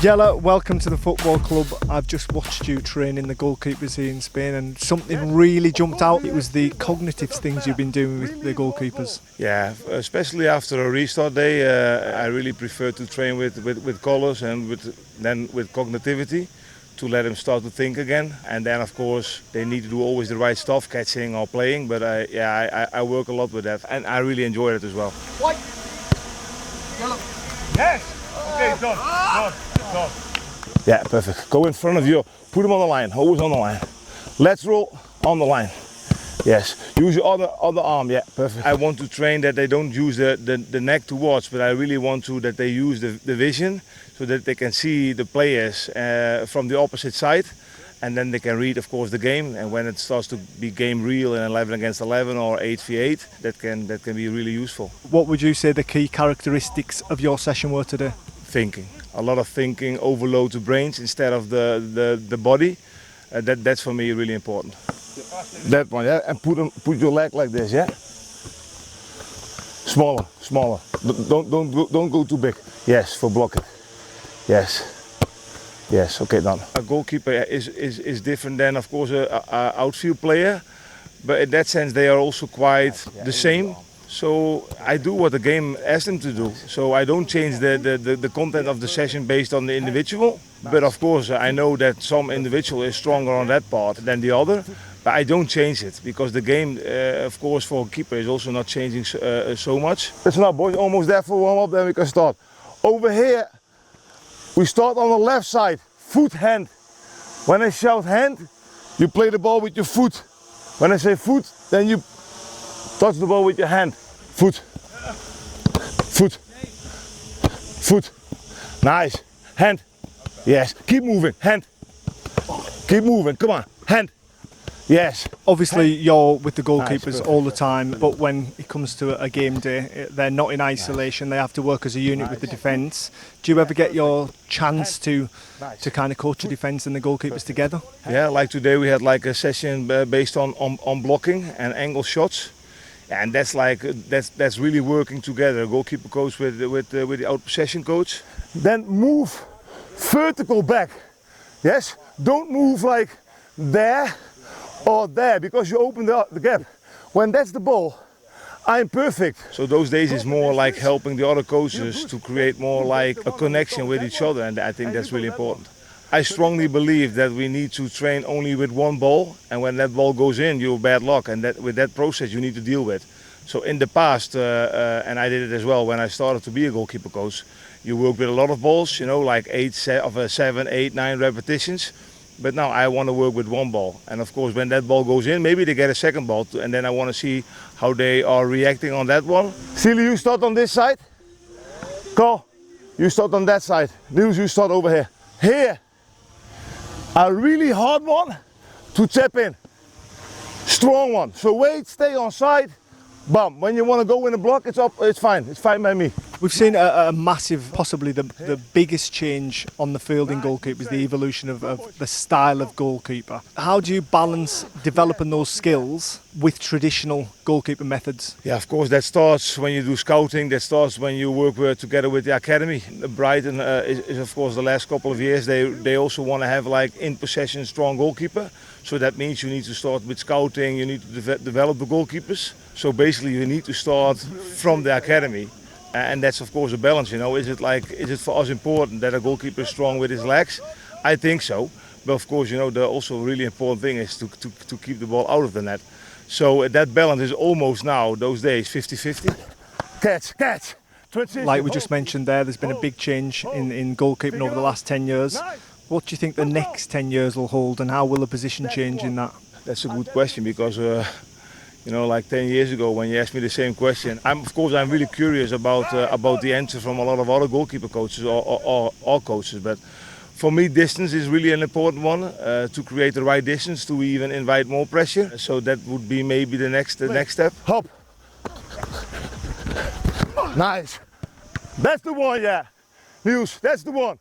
Jelle, welcome to the football club. I've just watched you train in the goalkeepers here in Spain and something really jumped out. It was the cognitive things you've been doing with the goalkeepers. Yeah, especially after a restart day, I really prefer to train with colours and then with cognitivity to let them start to think again. And then of course they need to do always the right stuff, catching or playing, but I work a lot with that and I really enjoy it as well. White. Yellow. Yes! Okay, done. Yeah, perfect. Go in front of you. Put them on the line. Always on the line. Let's roll on the line. Yes. Use your other arm. Yeah, perfect. I want to train that they don't use the neck to watch, but I really want to that they use the vision so that they can see the players from the opposite side, and then they can read, of course, the game. And when it starts to be game real in 11 against 11 or 8v8, that can be really useful. What would you say the key characteristics of your session were today? Thinking. A lot of thinking overloads the brains instead of the body. That's for me really important. That one, yeah, and put your leg like this, yeah. Smaller. Don't go too big. Yes, for blocking. Yes. Okay, done. A goalkeeper is different than, of course, a outfield player, but in that sense they are also quite the same. So I do what the game asks them to do. So I don't change the content of the session based on the individual. But of course I know that some individual is stronger on that part than the other. But I don't change it because the game, of course, for a keeper is also not changing so much. Listen up, boys, almost there for warm up, then we can start. Over here, we start on the left side, foot, hand. When I shout hand, you play the ball with your foot. When I say foot, then you touch the ball with your hand. Foot. Nice. Hand. Yes. Keep moving. Hand. Keep moving. Come on. Hand. Yes. Obviously you're with the goalkeepers all the time, but when it comes to a game day, they're not in isolation. They have to work as a unit with the defence. Do you ever get your chance to kind of coach the defence and the goalkeepers together? Yeah, like today we had like a session based on blocking and angle shots. And that's really working together. Goalkeeper coach with the out possession coach. Then move vertical back. Yes, don't move like there or there because you open the gap. When that's the ball, I'm perfect. So those days is more like helping the other coaches to create more like a connection with each other, and I think that's really important. I strongly believe that we need to train only with one ball, and when that ball goes in, you're bad luck, and with that process you need to deal with. So in the past, and I did it as well when I started to be a goalkeeper coach, you work with a lot of balls, you know, like 7, 8, 9 repetitions. But now I want to work with one ball, and of course when that ball goes in, maybe they get a second ball, and then I want to see how they are reacting on that one. Silly, you start on this side. Carl, you start on that side. Niels, you start over here. Here. A really hard one to tap in. Strong one. So wait, stay on side. Bam. When you want to go in the block, it's up. It's fine. It's fine by me. We've seen a massive, possibly the biggest change on the field in goalkeepers, the evolution of the style of goalkeeper. How do you balance developing those skills with traditional goalkeeper methods? Yeah, of course, that starts when you do scouting. That starts when you work together with the academy. Brighton is of course the last couple of years. They also want to have like in possession strong goalkeeper. So that means you need to start with scouting. You need to develop the goalkeepers. So basically, you need to start from the academy. And that's of course a balance, you know. Is it for us important that a goalkeeper is strong with his legs? I think so. But of course, you know, the also really important thing is to keep the ball out of the net. So that balance is almost now, those days, 50-50. Catch. Like we just mentioned there's been a big change in goalkeeping over the last 10 years. What do you think the next 10 years will hold, and how will the position change in that? That's a good question because you know, like 10 years ago when you asked me the same question, I'm really curious about the answer from a lot of other goalkeeper coaches or coaches. But for me, distance is really an important one to create the right distance to even invite more pressure. So that would be maybe the next step. Hop. Nice. That's the one, yeah. Niels, that's the one.